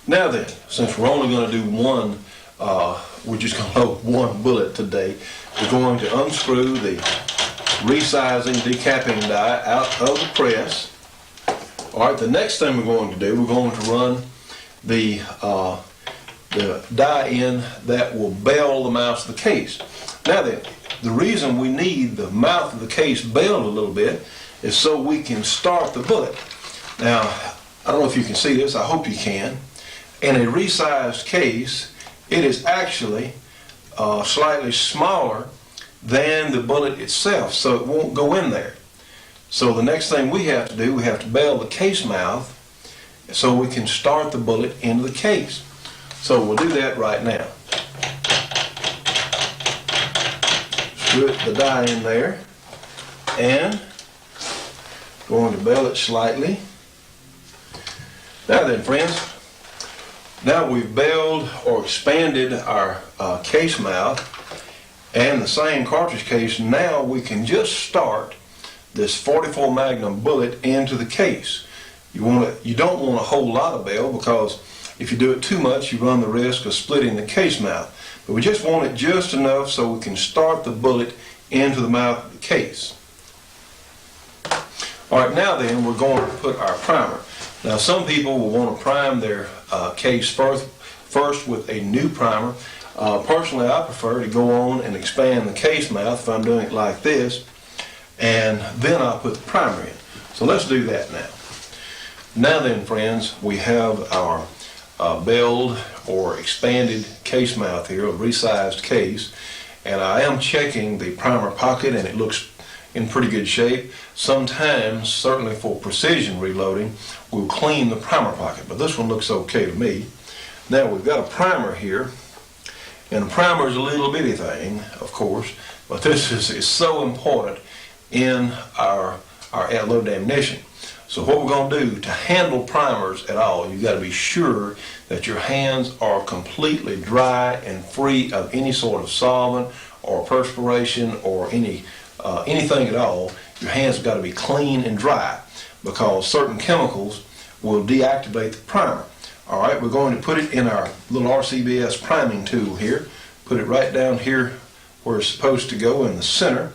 Now then, since we're only going to do one, we're just going to load one bullet today, we're going to unscrew the resizing, decapping die out of the press. All right, the next thing we're going to do, we're going to run the die in that will bell the mouth of the case. Now then, the reason we need the mouth of the case belled a little bit is so we can start the bullet. Now, I don't know if you can see this, I hope you can. In a resized case, it is actually slightly smaller than the bullet itself, so it won't go in there. So the next thing we have to do, we have to bell the case mouth so we can start the bullet into the case. So we'll do that right now. Screw the die in there and going to bell it slightly. Now then, friends, now we've belled or expanded our case mouth and the same cartridge case. Now we can just start this 44 Magnum bullet into the case. You don't want a whole lot of bell, because if you do it too much, you run the risk of splitting the case mouth. But we just want it just enough so we can start the bullet into the mouth of the case. All right, now then, we're going to put our primer. Now, some people will want to prime their case first with a new primer. Personally, I prefer to go on and expand the case mouth if I'm doing it like this, and then I'll put the primer in. So let's do that now. Now then, friends, we have our belled or expanded case mouth here, a resized case, and I am checking the primer pocket, and it looks in pretty good shape. Sometimes, certainly for precision reloading, we'll clean the primer pocket, but this one looks okay to me. Now we've got a primer here, and a primer is a little bitty thing, of course, but this is so important in our load ammunition. So what we're going to do to handle primers at all, you've got to be sure that your hands are completely dry and free of any sort of solvent or perspiration or anything at all. Your hands have got to be clean and dry, because certain chemicals will deactivate the primer. All right, we're going to put it in our little RCBS priming tool here. Put it right down here where it's supposed to go in the center,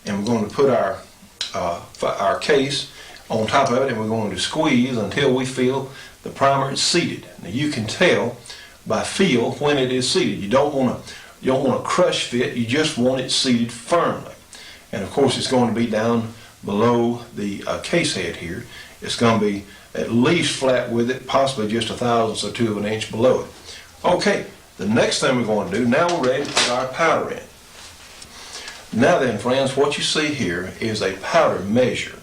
and we're going to put our case on top of it, and we're going to squeeze until we feel the primer is seated. Now you can tell by feel when it is seated. You don't want to crush fit. You just want it seated firmly. And of course, it's going to be down below the case head here. It's going to be at least flat with it, possibly just 1/1000th or 2 of an inch below it. Okay, The next thing we're going to do, now we're ready to put our powder in. Now then, friends, what you see here is a powder measure.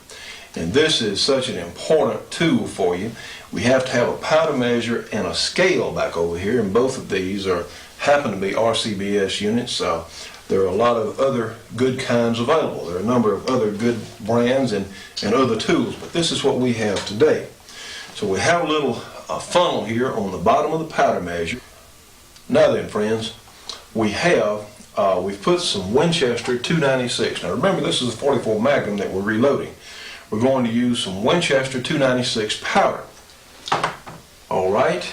And this is such an important tool for you. We have to have a powder measure and a scale back over here, and both of these happen to be RCBS units. There are a lot of other good kinds available. There are a number of other good brands and other tools, but this is what we have today. So we have a little funnel here on the bottom of the powder measure. Now then, friends, we've put some Winchester 296. Now remember, this is a 44 Magnum that we're reloading. We're going to use some Winchester 296 powder. All right,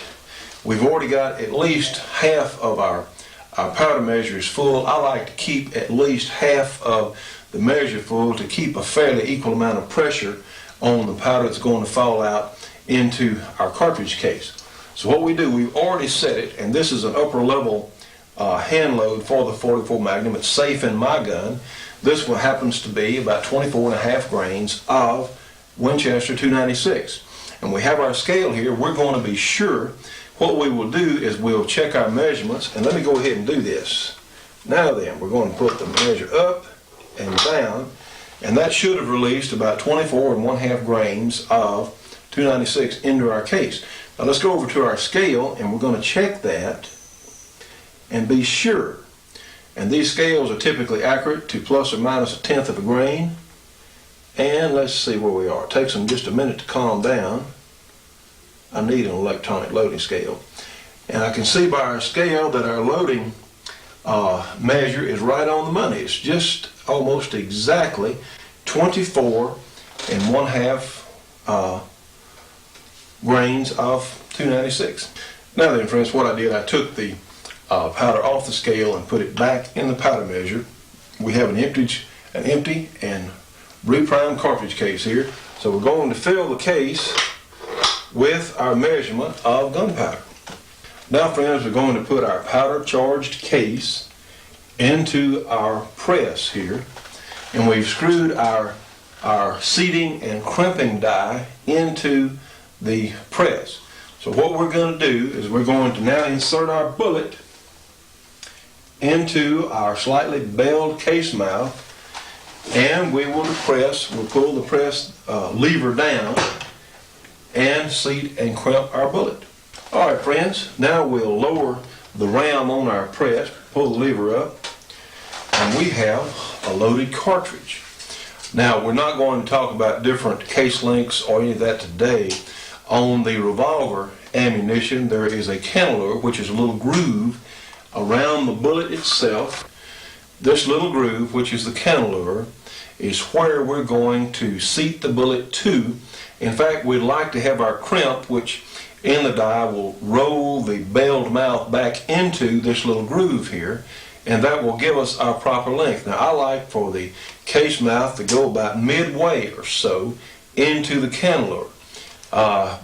we've already got at least half of our powder measure is full. I like to keep at least half of the measure full to keep a fairly equal amount of pressure on the powder that's going to fall out into our cartridge case. So what we do, we've already set it, and this is an upper level hand load for the 44 Magnum. It's safe in my gun. This one happens to be about 24.5 grains of Winchester 296. And we have our scale here. We're going to be sure. What we will do is we'll check our measurements, and let me go ahead and do this. Now then, we're going to put the measure up and down, and that should have released about 24.5 grains of 296 into our case. Now let's go over to our scale, and we're going to check that and be sure. And these scales are typically accurate to plus or minus 1/10 of a grain. And let's see where we are. It takes them just a minute to calm down. I need an electronic loading scale. And I can see by our scale that our loading measure is right on the money. It's just almost exactly 24.5 grains of 296. Now then, friends, what I did, I took the powder off the scale and put it back in the powder measure. We have an empty and reprimed cartridge case here. So we're going to fill the case with our measurement of gunpowder. Now, friends, we're going to put our powder charged case into our press here, and we've screwed our seating and crimping die into the press. So what we're going to do is we're going to now insert our bullet into our slightly belled case mouth, and we will we'll pull the press lever down and seat and crimp our bullet. All right, friends, now we'll lower the ram on our press, pull the lever up, and we have a loaded cartridge. Now, we're not going to talk about different case lengths or any of that today. On the revolver ammunition, there is a cantilever, which is a little groove around the bullet itself. This little groove, which is the cantilever, is where we're going to seat the bullet to. In fact, we'd like to have our crimp, which in the die will roll the belled mouth back into this little groove here, and that will give us our proper length. Now, I like for the case mouth to go about midway or so into the cantilever,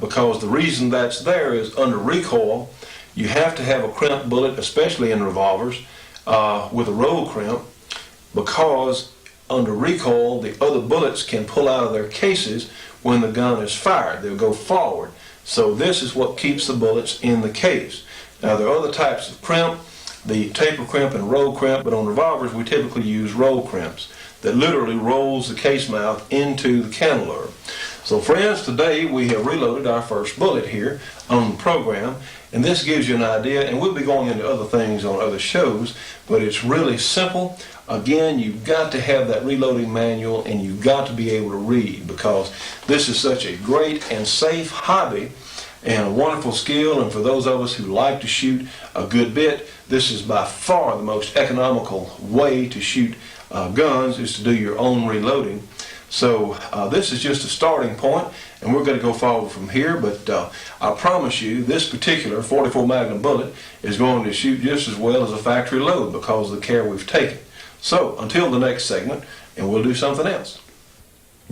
because the reason that's there is under recoil, you have to have a crimp bullet, especially in revolvers, with a roll crimp, because under recoil, the other bullets can pull out of their cases when the gun is fired. They'll go forward. So this is what keeps the bullets in the case. Now, there are other types of crimp, the taper crimp and roll crimp, but on revolvers we typically use roll crimps that literally rolls the case mouth into the cantilever. So friends, today we have reloaded our first bullet here on the program, and this gives you an idea, and we'll be going into other things on other shows, but it's really simple. Again, you've got to have that reloading manual, and you've got to be able to read, because this is such a great and safe hobby and a wonderful skill. And for those of us who like to shoot a good bit, this is by far the most economical way to shoot guns, is to do your own reloading. So this is just a starting point, and we're going to go forward from here. But I promise you, this particular 44 Magnum bullet is going to shoot just as well as a factory load because of the care we've taken. So until the next segment, and we'll do something else.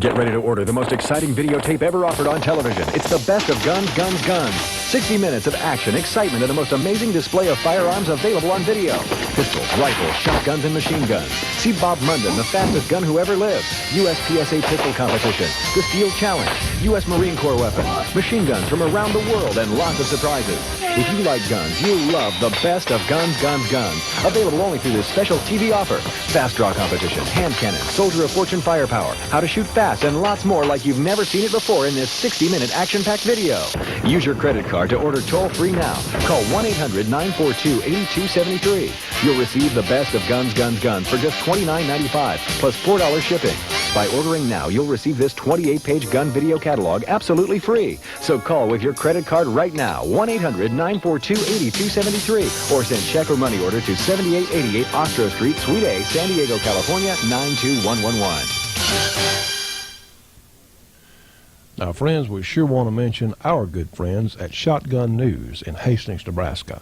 Get ready to order the most exciting videotape ever offered on television. It's the best of guns, guns, guns. 60 minutes of action, excitement, and the most amazing display of firearms available on video. Pistols, rifles, shotguns, and machine guns. See Bob Munden, the fastest gun who ever lived. USPSA pistol competition. The Steel Challenge. U.S. Marine Corps weapons. Machine guns from around the world, and lots of surprises. If you like guns, you'll love the best of guns, guns, guns. Available only through this special TV offer. Fast draw competition, hand cannon, Soldier of Fortune firepower, how to shoot fast, and lots more like you've never seen it before in this 60-minute action-packed video. Use your credit card to order toll-free now. Call 1-800-942-8273. You'll receive the best of guns, guns, guns for just $29.95 plus $4 shipping. By ordering now, you'll receive this 28-page gun video catalog absolutely free. So call with your credit card right now, 1-800-942-8273, or send check or money order to 7888 Ostro Street, Suite A, San Diego, California, 92111. Now, friends, we sure want to mention our good friends at Shotgun News in Hastings, Nebraska.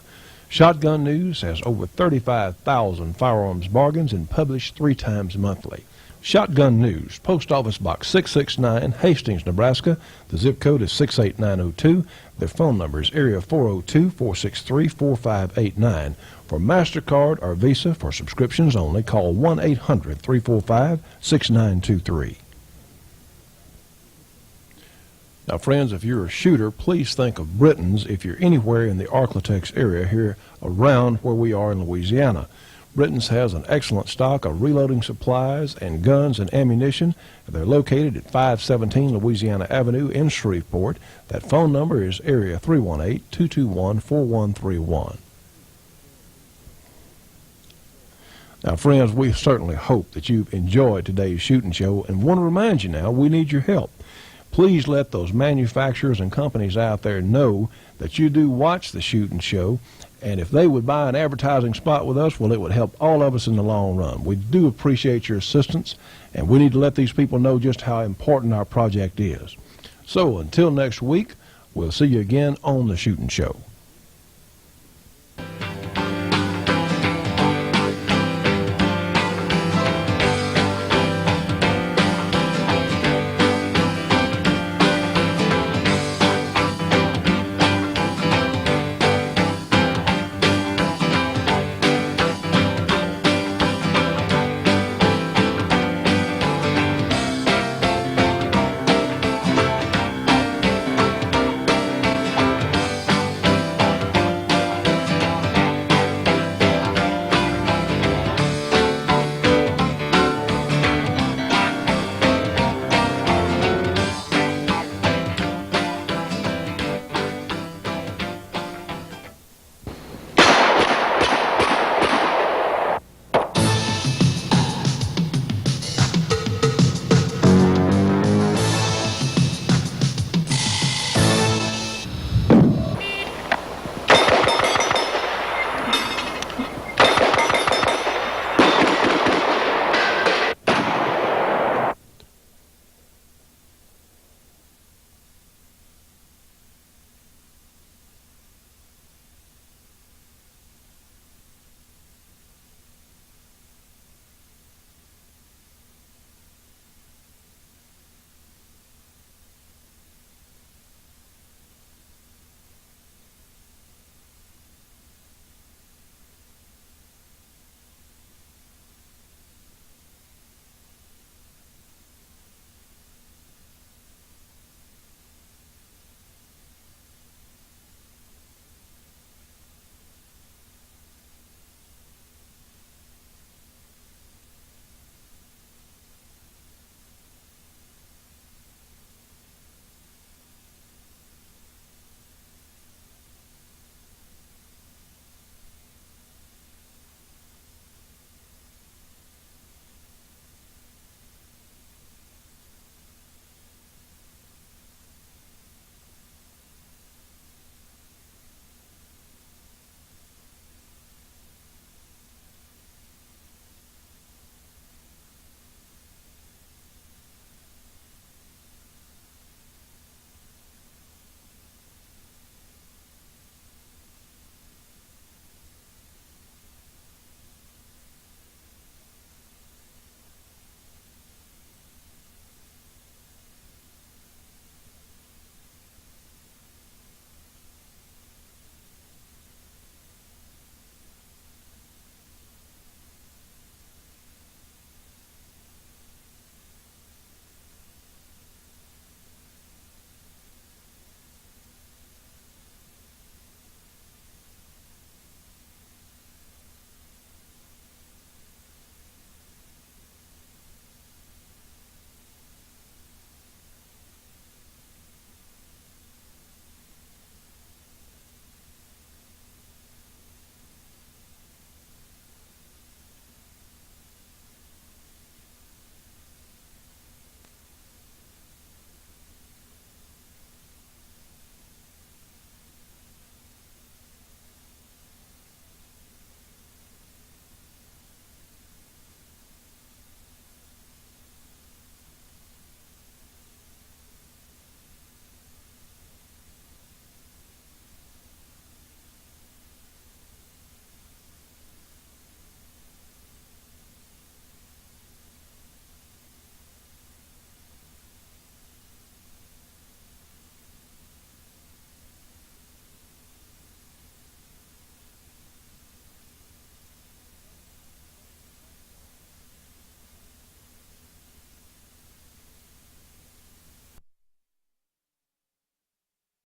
Shotgun News has over 35,000 firearms bargains and published 3 times monthly. Shotgun News, Post Office Box 669, Hastings, Nebraska. The zip code is 68902. Their phone number is area 402-463-4589. For MasterCard or Visa for subscriptions only, call 1-800-345-6923. Now, friends, if you're a shooter, please think of Britton's if you're anywhere in the Arklatex area here around where we are in Louisiana. Britton's has an excellent stock of reloading supplies and guns and ammunition. They're located at 517 Louisiana Avenue in Shreveport. That phone number is area 318-221-4131. Now, friends, we certainly hope that you've enjoyed today's shooting show and want to remind you now we need your help. Please let those manufacturers and companies out there know that you do watch the shooting show, and if they would buy an advertising spot with us, well, it would help all of us in the long run. We do appreciate your assistance, and we need to let these people know just how important our project is. So until next week, we'll see you again on the shooting show.